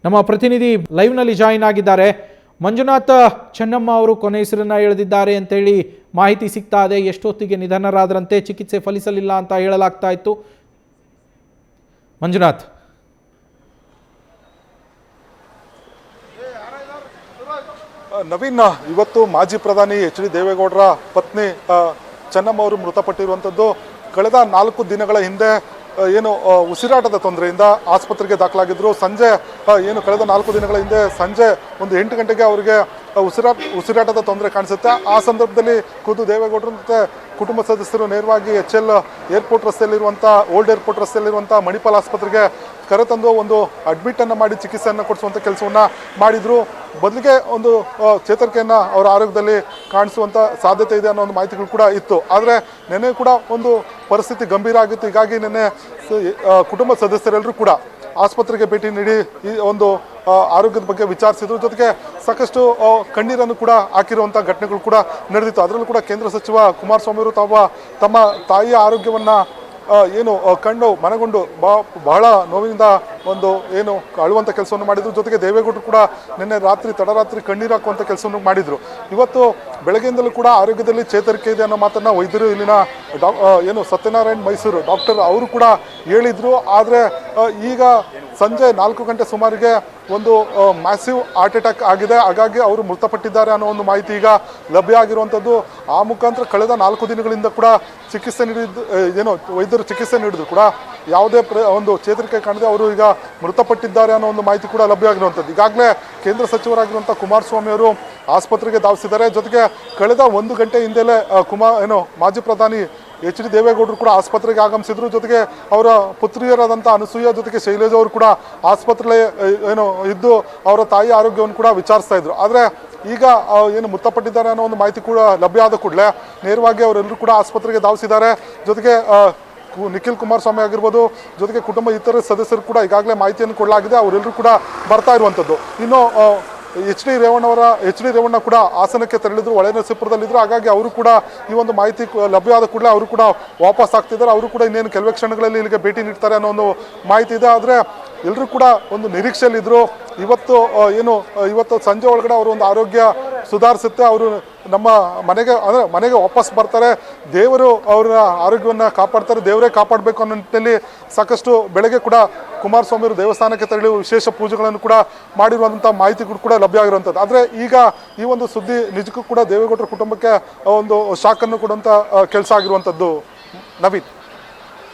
ನಮ್ಮ ಪ್ರತಿನಿಧಿ ಲೈವ್ನಲ್ಲಿ ಜಾಯಿನ್ ಆಗಿದ್ದಾರೆ. ಮಂಜುನಾಥ ಚೆನ್ನಮ್ಮ ಅವರು ಕೊನೆ ಹೆಸರನ್ನ ಎಳೆದಿದ್ದಾರೆ ಅಂತೇಳಿ ಮಾಹಿತಿ ಸಿಗ್ತಾ ಇದೆ. ಎಷ್ಟೊತ್ತಿಗೆ ನಿಧನರಾದ್ರಂತೆ, ಚಿಕಿತ್ಸೆ ಫಲಿಸಲಿಲ್ಲ ಅಂತ ಹೇಳಲಾಗ್ತಾ ಇತ್ತು. ಮಂಜುನಾಥ್, ನವೀನ್, ಇವತ್ತು ಮಾಜಿ ಪ್ರಧಾನಿ ಎಚ್.ಡಿ. ದೇವೇಗೌಡರ ಪತ್ನಿ ಚೆನ್ನಮ್ಮ ಅವರು ಮೃತಪಟ್ಟಿರುವಂಥದ್ದು. ಕಳೆದ 4 ದಿನಗಳ ಹಿಂದೆ ಏನು ಉಸಿರಾಟದ ತೊಂದರೆಯಿಂದ ಆಸ್ಪತ್ರೆಗೆ ದಾಖಲಾಗಿದ್ದರು. ಸಂಜೆ ಕಳೆದ 4 ದಿನಗಳ ಹಿಂದೆ ಸಂಜೆ ಒಂದು 8 ಗಂಟೆಗೆ ಅವರಿಗೆ ಉಸಿರಾಟದ ತೊಂದರೆ ಕಾಣಿಸುತ್ತೆ. ಆ ಸಂದರ್ಭದಲ್ಲಿ ಖುದ್ದು ದೇವೇಗೌಡರು ಮತ್ತು ಕುಟುಂಬ ಸದಸ್ಯರು ನೇರವಾಗಿ HL ಏರ್ಪೋರ್ಟ್ ರಸ್ತೆಯಲ್ಲಿರುವಂಥ ಓಲ್ಡ್ ಏರ್ಪೋರ್ಟ್ ರಸ್ತೆಯಲ್ಲಿರುವಂಥ ಮಣಿಪಾಲ್ ಆಸ್ಪತ್ರೆಗೆ ಕರೆತಂದು ಒಂದು ಅಡ್ಮಿಟನ್ನು ಮಾಡಿ ಚಿಕಿತ್ಸೆಯನ್ನು ಕೊಡಿಸುವಂಥ ಕೆಲಸವನ್ನು ಮಾಡಿದರು. ಬದಲಿಗೆ ಒಂದು ಚೇತರಿಕೆಯನ್ನು ಅವರ ಆರೋಗ್ಯದಲ್ಲಿ ಕಾಣಿಸುವಂಥ ಸಾಧ್ಯತೆ ಇದೆ ಅನ್ನೋ ಒಂದು ಮಾಹಿತಿಗಳು ಕೂಡ ಇತ್ತು. ಆದರೆ ನೆನ್ನೆ ಕೂಡ ಒಂದು ಪರಿಸ್ಥಿತಿ ಗಂಭೀರ ಆಗಿತ್ತು. ಹೀಗಾಗಿ ನಿನ್ನೆ ಕುಟುಂಬ ಸದಸ್ಯರೆಲ್ಲರೂ ಕೂಡ ಆಸ್ಪತ್ರೆಗೆ ಭೇಟಿ ನೀಡಿ ಈ ಒಂದು ಆರೋಗ್ಯದ ಬಗ್ಗೆ ವಿಚಾರಿಸಿದ್ರು. ಜೊತೆಗೆ ಸಾಕಷ್ಟು ಕಣ್ಣೀರನ್ನು ಕೂಡ ಹಾಕಿರುವಂಥ ಘಟನೆಗಳು ಕೂಡ ನಡೆದಿತ್ತು. ಅದರಲ್ಲೂ ಕೂಡ ಕೇಂದ್ರ ಸಚಿವ ಕುಮಾರಸ್ವಾಮಿ ಅವರು ತಮ್ಮ ತಾಯಿಯ ಆರೋಗ್ಯವನ್ನು ಕಂಡು ಮನಗೊಂಡು ಬಹಳ ನೋವಿನಿಂದ ಒಂದು ಅಳುವಂಥ ಕೆಲಸವನ್ನು ಮಾಡಿದ್ರು. ಜೊತೆಗೆ ದೇವೇಗೌಡರು ಕೂಡ ನಿನ್ನೆ ತಡರಾತ್ರಿ ಕಣ್ಣೀರು ಹಾಕುವಂಥ ಕೆಲಸವನ್ನು ಮಾಡಿದರು. ಇವತ್ತು ಬೆಳಗ್ಗೆಯಿಂದಲೂ ಕೂಡ ಆರೋಗ್ಯದಲ್ಲಿ ಚೇತರಿಕೆ ಇದೆ ಅನ್ನೋ ಮಾತನ್ನು ವೈದ್ಯರು ಇಲ್ಲಿನ ಸತ್ಯನಾರಾಯಣ್ ಮೈಸೂರು ಡಾಕ್ಟರ್ ಅವರು ಕೂಡ ಹೇಳಿದರು. ಆದರೆ ಈಗ ಸಂಜೆ 4 ಗಂಟೆ ಸುಮಾರಿಗೆ ಒಂದು ಮ್ಯಾಸಿವ್ ಹಾರ್ಟ್ ಅಟ್ಯಾಕ್ ಆಗಿದೆ. ಹಾಗಾಗಿ ಅವರು ಮೃತಪಟ್ಟಿದ್ದಾರೆ ಅನ್ನೋ ಒಂದು ಮಾಹಿತಿ ಈಗ ಲಭ್ಯ ಆಗಿರುವಂಥದ್ದು. ಆ ಮುಖಾಂತರ ಕಳೆದ 4 ದಿನಗಳಿಂದ ಕೂಡ ಚಿಕಿತ್ಸೆ ವೈದ್ಯರು ಚಿಕಿತ್ಸೆ ನೀಡಿದ್ರು ಕೂಡ ಯಾವುದೇ ಒಂದು ಚೇತರಿಕೆ ಕಾಣದೆ ಅವರು ಈಗ ಮೃತಪಟ್ಟಿದ್ದಾರೆ ಅನ್ನೋ ಒಂದು ಮಾಹಿತಿ ಕೂಡ ಲಭ್ಯ ಆಗಿರುವಂಥದ್ದು. ಈಗಾಗಲೇ ಕೇಂದ್ರ ಸಚಿವರಾಗಿರುವಂಥ ಕುಮಾರಸ್ವಾಮಿ ಅವರು ಆಸ್ಪತ್ರೆಗೆ ಧಾವಿಸಿದ್ದಾರೆ. ಜೊತೆಗೆ ಕಳೆದ 1 ಗಂಟೆ ಹಿಂದೆಲೇ ಮಾಜಿ ಪ್ರಧಾನಿ ಎಚ್.ಡಿ. ದೇವೇಗೌಡರು ಕೂಡ ಆಸ್ಪತ್ರೆಗೆ ಆಗಮಿಸಿದ್ರು. ಜೊತೆಗೆ ಅವರ ಪುತ್ರಿಯರಾದಂಥ ಅನಸೂಯ ಜೊತೆಗೆ ಶೈಲೇಜ್ ಅವರು ಕೂಡ ಆಸ್ಪತ್ರೆ ಇದ್ದು ಅವರ ತಾಯಿ ಆರೋಗ್ಯವನ್ನು ಕೂಡ ವಿಚಾರಿಸ್ತಾ ಇದ್ರು. ಆದರೆ ಈಗ ಮೃತಪಟ್ಟಿದ್ದಾರೆ ಅನ್ನೋ ಒಂದು ಮಾಹಿತಿ ಕೂಡ ಲಭ್ಯ ಆದ ಕೂಡಲೇ ನೇರವಾಗಿ ಅವರೆಲ್ಲರೂ ಕೂಡ ಆಸ್ಪತ್ರೆಗೆ ಧಾವಿಸಿದ್ದಾರೆ. ಜೊತೆಗೆ ನಿಖಿಲ್ ಕುಮಾರಸ್ವಾಮಿ ಆಗಿರ್ಬೋದು, ಜೊತೆಗೆ ಕುಟುಂಬ ಇತರ ಸದಸ್ಯರು ಕೂಡ ಈಗಾಗಲೇ ಮಾಹಿತಿಯನ್ನು ಕೊಡಲಾಗಿದೆ. ಅವರೆಲ್ಲರೂ ಕೂಡ ಬರ್ತಾ ಇರುವಂಥದ್ದು. ಇನ್ನು ಎಚ್ ಡಿ ರೇವಣ್ಣ ಕೂಡ ಹಾಸನಕ್ಕೆ ತೆರಳಿದ್ರು, ಹೊಳೆನರಸೀಪುರದಲ್ಲಿದ್ದರು. ಹಾಗಾಗಿ ಅವರು ಕೂಡ ಈ ಒಂದು ಮಾಹಿತಿ ಲಭ್ಯ ಆದ ಕೂಡಲೇ ಅವರು ಕೂಡ ವಾಪಸ್ ಆಗ್ತಿದ್ದಾರೆ. ಅವರು ಕೂಡ ಇನ್ನೇನು ಕೆಲವೇ ಕ್ಷಣಗಳಲ್ಲಿ ಇಲ್ಲಿಗೆ ಭೇಟಿ ನೀಡ್ತಾರೆ ಅನ್ನೋ ಒಂದು ಮಾಹಿತಿ ಇದೆ. ಆದರೆ ಎಲ್ಲರೂ ಕೂಡ ಒಂದು ನಿರೀಕ್ಷೆಯಲ್ಲಿದ್ದರು. ಇವತ್ತು ಸಂಜೆ ಒಳಗಡೆ ಅವರು ಒಂದು ಆರೋಗ್ಯ ಸುಧಾರಿಸುತ್ತೆ, ಅವರು ನಮ್ಮ ಮನೆಗೆ ವಾಪಸ್ ಬರ್ತಾರೆ, ದೇವರು ಅವರ ಆರೋಗ್ಯವನ್ನು ಕಾಪಾಡ್ತಾರೆ, ದೇವರೇ ಕಾಪಾಡಬೇಕು ಅನ್ನೋ ನಿಟ್ಟಿನಲ್ಲಿ ಸಾಕಷ್ಟು ಬೆಳಗ್ಗೆ ಕೂಡ ಕುಮಾರಸ್ವಾಮಿ ಅವರು ದೇವಸ್ಥಾನಕ್ಕೆ ತೆರಳಿ ವಿಶೇಷ ಪೂಜೆಗಳನ್ನು ಕೂಡ ಮಾಡಿರುವಂಥ ಮಾಹಿತಿಗಳು ಕೂಡ ಲಭ್ಯ ಆಗಿರುವಂಥದ್ದು. ಆದರೆ ಈಗ ಈ ಒಂದು ಸುದ್ದಿ ನಿಜಕ್ಕೂ ಕೂಡ ದೇವೇಗೌಡರ ಕುಟುಂಬಕ್ಕೆ ಒಂದು ಶಾಕನ್ನು ಕೊಡುವಂಥ ಕೆಲಸ ಆಗಿರುವಂಥದ್ದು. ನವೀನ್,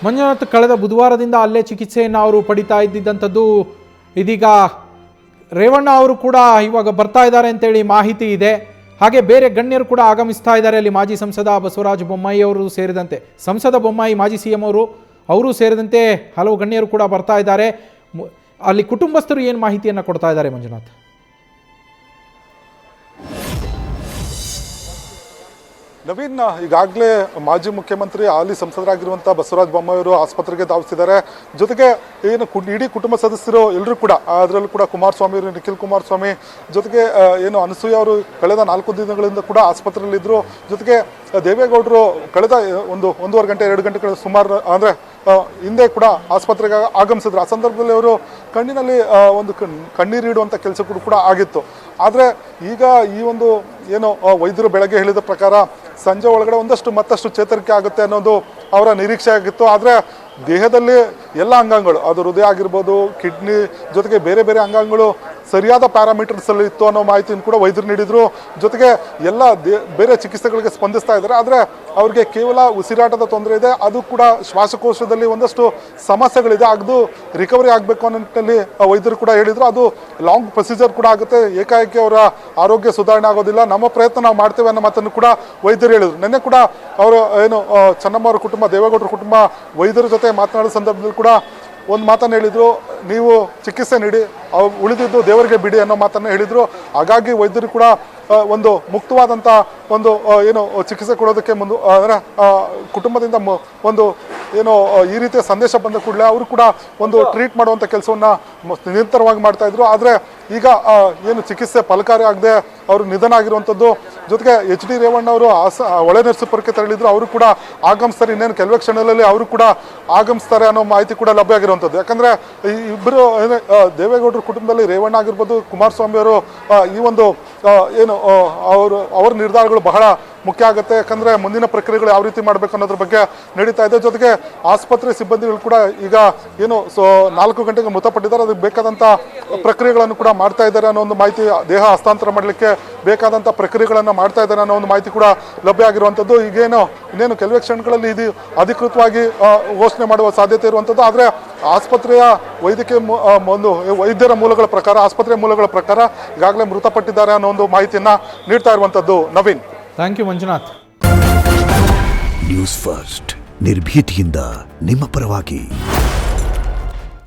ಮಂಜುನಾಥ್, ಕಳೆದ ಬುಧವಾರದಿಂದ ಅಲ್ಲೇ ಚಿಕಿತ್ಸೆಯನ್ನು ಅವರು ಪಡಿತಾ ಇದ್ದಿದ್ದಂಥದ್ದು. ಇದೀಗ ರೇವಣ್ಣ ಅವರು ಕೂಡ ಇವಾಗ ಬರ್ತಾ ಇದ್ದಾರೆ ಅಂತೇಳಿ ಮಾಹಿತಿ ಇದೆ. ಹಾಗೆ ಬೇರೆ ಗಣ್ಯರು ಕೂಡ ಆಗಮಿಸ್ತಾ ಇದ್ದಾರೆ. ಅಲ್ಲಿ ಮಾಜಿ ಸಂಸದ ಬಸವರಾಜ ಬೊಮ್ಮಾಯಿ ಅವರು ಸೇರಿದಂತೆ, ಸಂಸದ ಬೊಮ್ಮಾಯಿ, ಮಾಜಿ CM ಅವರು ಸೇರಿದಂತೆ ಹಲವು ಗಣ್ಯರು ಕೂಡ ಬರ್ತಾ ಇದ್ದಾರೆ. ಅಲ್ಲಿ ಕುಟುಂಬಸ್ಥರು ಏನು ಮಾಹಿತಿಯನ್ನು ಕೊಡ್ತಾ ಇದ್ದಾರೆ ಮಂಜುನಾಥ್? ನವೀನ್, ಈಗಾಗಲೇ ಮಾಜಿ ಮುಖ್ಯಮಂತ್ರಿ ಹಾಲಿ ಸಂಸದರಾಗಿರುವಂಥ ಬಸವರಾಜ ಬೊಮ್ಮಾಯಿ ಅವರು ಆಸ್ಪತ್ರೆಗೆ ಧಾವಿಸಿದ್ದಾರೆ. ಜೊತೆಗೆ ಇಡೀ ಕುಟುಂಬ ಸದಸ್ಯರು ಎಲ್ಲರೂ ಕೂಡ, ಅದರಲ್ಲೂ ಕೂಡ ಕುಮಾರಸ್ವಾಮಿ ಅವರು, ನಿಖಿಲ್ ಕುಮಾರಸ್ವಾಮಿ, ಜೊತೆಗೆ ಅನಸೂಯ ಅವರು ಕಳೆದ 4 ದಿನಗಳಿಂದ ಕೂಡ ಆಸ್ಪತ್ರೆಯಲ್ಲಿದ್ದರು. ಜೊತೆಗೆ ದೇವೇಗೌಡರು ಕಳೆದ 1.5 ಗಂಟೆ 2 ಗಂಟೆಗಳ ಸುಮಾರು ಅಂದರೆ ಹಿಂದೆ ಕೂಡ ಆಸ್ಪತ್ರೆಗೆ ಆಗಮಿಸಿದ್ರು. ಆ ಸಂದರ್ಭದಲ್ಲಿ ಅವರು ಕಣ್ಣಿನಲ್ಲಿ ಒಂದು ಕಣ್ಣೀರು ಇಡುವಂಥ ಕೆಲಸಗಳು ಕೂಡ ಆಗಿತ್ತು. ಆದರೆ ಈಗ ಈ ಒಂದು ವೈದ್ಯರು ಬೆಳಗ್ಗೆ ಹೇಳಿದ ಪ್ರಕಾರ ಸಂಜೆ ಒಳಗಡೆ ಮತ್ತಷ್ಟು ಚೇತರಿಕೆ ಆಗುತ್ತೆ ಅನ್ನೋದು ಅವರ ನಿರೀಕ್ಷೆ ಆಗಿತ್ತು. ಆದರೆ ದೇಹದಲ್ಲಿ ಎಲ್ಲ ಅಂಗಾಂಗಗಳು, ಅದು ಹೃದಯ ಆಗಿರ್ಬೋದು, ಕಿಡ್ನಿ, ಜೊತೆಗೆ ಬೇರೆ ಬೇರೆ ಅಂಗಾಂಗಗಳು ಸರಿಯಾದ ಪ್ಯಾರಾಮೀಟರ್ಸಲ್ಲಿ ಇತ್ತು ಅನ್ನೋ ಮಾಹಿತಿಯನ್ನು ಕೂಡ ವೈದ್ಯರು ನೀಡಿದರು. ಜೊತೆಗೆ ಎಲ್ಲ ಬೇರೆ ಚಿಕಿತ್ಸೆಗಳಿಗೆ ಸ್ಪಂದಿಸ್ತಾ ಇದ್ದಾರೆ. ಆದರೆ ಅವ್ರಿಗೆ ಕೇವಲ ಉಸಿರಾಟದ ತೊಂದರೆ ಇದೆ, ಅದು ಕೂಡ ಶ್ವಾಸಕೋಶದಲ್ಲಿ ಒಂದಷ್ಟು ಸಮಸ್ಯೆಗಳಿದೆ, ಅದು ರಿಕವರಿ ಆಗಬೇಕು ಅನ್ನೋ ನಿಟ್ಟಿನಲ್ಲಿ ವೈದ್ಯರು ಕೂಡ ಹೇಳಿದರು. ಅದು ಲಾಂಗ್ ಪ್ರೊಸೀಜರ್ ಕೂಡ ಆಗುತ್ತೆ, ಏಕಾಏಕಿ ಅವರ ಆರೋಗ್ಯ ಸುಧಾರಣೆ ಆಗೋದಿಲ್ಲ, ನಮ್ಮ ಪ್ರಯತ್ನ ನಾವು ಮಾಡ್ತೇವೆ ಅನ್ನೋ ಮಾತನ್ನು ಕೂಡ ವೈದ್ಯರು ಹೇಳಿದರು. ನಿನ್ನೆ ಕೂಡ ಅವರು ಚೆನ್ನಮ್ಮ ಅವರ ಕುಟುಂಬ, ದೇವೇಗೌಡರ ಕುಟುಂಬ ವೈದ್ಯರ ಜೊತೆ ಮಾತನಾಡೋ ಸಂದರ್ಭದಲ್ಲಿ ಕೂಡ ಒಂದು ಮಾತನ್ನು ಹೇಳಿದರು, ನೀವು ಚಿಕಿತ್ಸೆ ನೀಡಿ, ಉಳಿದಿದ್ದು ದೇವರಿಗೆ ಬಿಡಿ ಅನ್ನೋ ಮಾತನ್ನು ಹೇಳಿದರು. ಹಾಗಾಗಿ ವೈದ್ಯರು ಕೂಡ ಒಂದು ಮುಕ್ತವಾದಂಥ ಒಂದು ಚಿಕಿತ್ಸೆ ಕೊಡೋದಕ್ಕೆ ಕುಟುಂಬದಿಂದ ಒಂದು ಈ ರೀತಿಯ ಸಂದೇಶ ಬಂದ ಕೂಡಲೇ ಅವರು ಕೂಡ ಒಂದು ಟ್ರೀಟ್ ಮಾಡುವಂಥ ಕೆಲಸವನ್ನು ನಿರಂತರವಾಗಿ ಮಾಡ್ತಾಯಿದ್ರು. ಆದರೆ ಈಗ ಚಿಕಿತ್ಸೆ ಫಲಕಾರಿ ಆಗದೆ ಅವರು ನಿಧನ ಆಗಿರುವಂಥದ್ದು. ಜೊತೆಗೆ ಎಚ್ ಡಿ ರೇವಣ್ಣ ಅವರು ಹೊಳೆನರಸೀಪುರಕ್ಕೆ ತೆರಳಿದ್ರು, ಅವರು ಕೂಡ ಆಗಮಿಸ್ತಾರೆ. ಇನ್ನೇನು ಕೆಲವೇ ಕ್ಷಣದಲ್ಲಿ ಅವರು ಕೂಡ ಆಗಮಿಸ್ತಾರೆ ಅನ್ನೋ ಮಾಹಿತಿ ಕೂಡ ಲಭ್ಯ ಆಗಿರುವಂಥದ್ದು. ಯಾಕಂದ್ರೆ ಈ ಇಬ್ಬರು ದೇವೇಗೌಡರ ಕುಟುಂಬದಲ್ಲಿ ರೇವಣ್ಣ ಆಗಿರ್ಬೋದು, ಕುಮಾರಸ್ವಾಮಿ ಅವರು ಈ ಒಂದು ಏನು ಅವ್ರ ನಿರ್ಧಾರಗಳು ಬಹಳ ಮುಖ್ಯ ಆಗುತ್ತೆ. ಯಾಕಂದ್ರೆ ಮುಂದಿನ ಪ್ರಕ್ರಿಯೆಗಳು ಯಾವ ರೀತಿ ಮಾಡಬೇಕು ಅನ್ನೋದ್ರ ಬಗ್ಗೆ ನಡೀತಾ ಇದೆ. ಜೊತೆಗೆ ಆಸ್ಪತ್ರೆ ಸಿಬ್ಬಂದಿಗಳು ಕೂಡ ಈಗ ಏನು 4 ಗಂಟೆಗೆ ಮೃತಪಟ್ಟಿದ್ದಾರೆ, ಅದಕ್ಕೆ ಬೇಕಾದಂಥ ಪ್ರಕ್ರಿಯೆಗಳನ್ನು ಕೂಡ ಮಾಡ್ತಾ ಇದ್ದಾರೆ ಅನ್ನೋ ಒಂದು ಮಾಹಿತಿ, ದೇಹ ಹಸ್ತಾಂತರ ಮಾಡಲಿಕ್ಕೆ ಬೇಕಾದಂಥ ಪ್ರಕ್ರಿಯೆಗಳನ್ನು ಮಾಡ್ತಾ ಇದ್ದಾರೆ ಅನ್ನೋ ಒಂದು ಮಾಹಿತಿ ಕೂಡ ಲಭ್ಯ ಆಗಿರುವಂಥದ್ದು. ಇನ್ನೇನು ಕೆಲವೇ ಕ್ಷಣಗಳಲ್ಲಿ ಇದು ಅಧಿಕೃತವಾಗಿ ಘೋಷಣೆ ಮಾಡುವ ಸಾಧ್ಯತೆ ಇರುವಂಥದ್ದು. ಆದರೆ ಆಸ್ಪತ್ರೆಯ ವೈದ್ಯರ ಮೂಲಗಳ ಪ್ರಕಾರ, ಆಸ್ಪತ್ರೆಯ ಮೂಲಗಳ ಪ್ರಕಾರ ಈಗಾಗಲೇ ಮೃತಪಟ್ಟಿದ್ದಾರೆ ಅನ್ನೋ ಒಂದು ಮಾಹಿತಿಯನ್ನ ನೀಡ್ತಾ ಇರುವಂಥದ್ದು. Naveen, thank you Manjunath. News First ನಿರ್ಭೀತಿಯಿಂದ ನಿಮ್ಮ ಪರವಾಗಿ.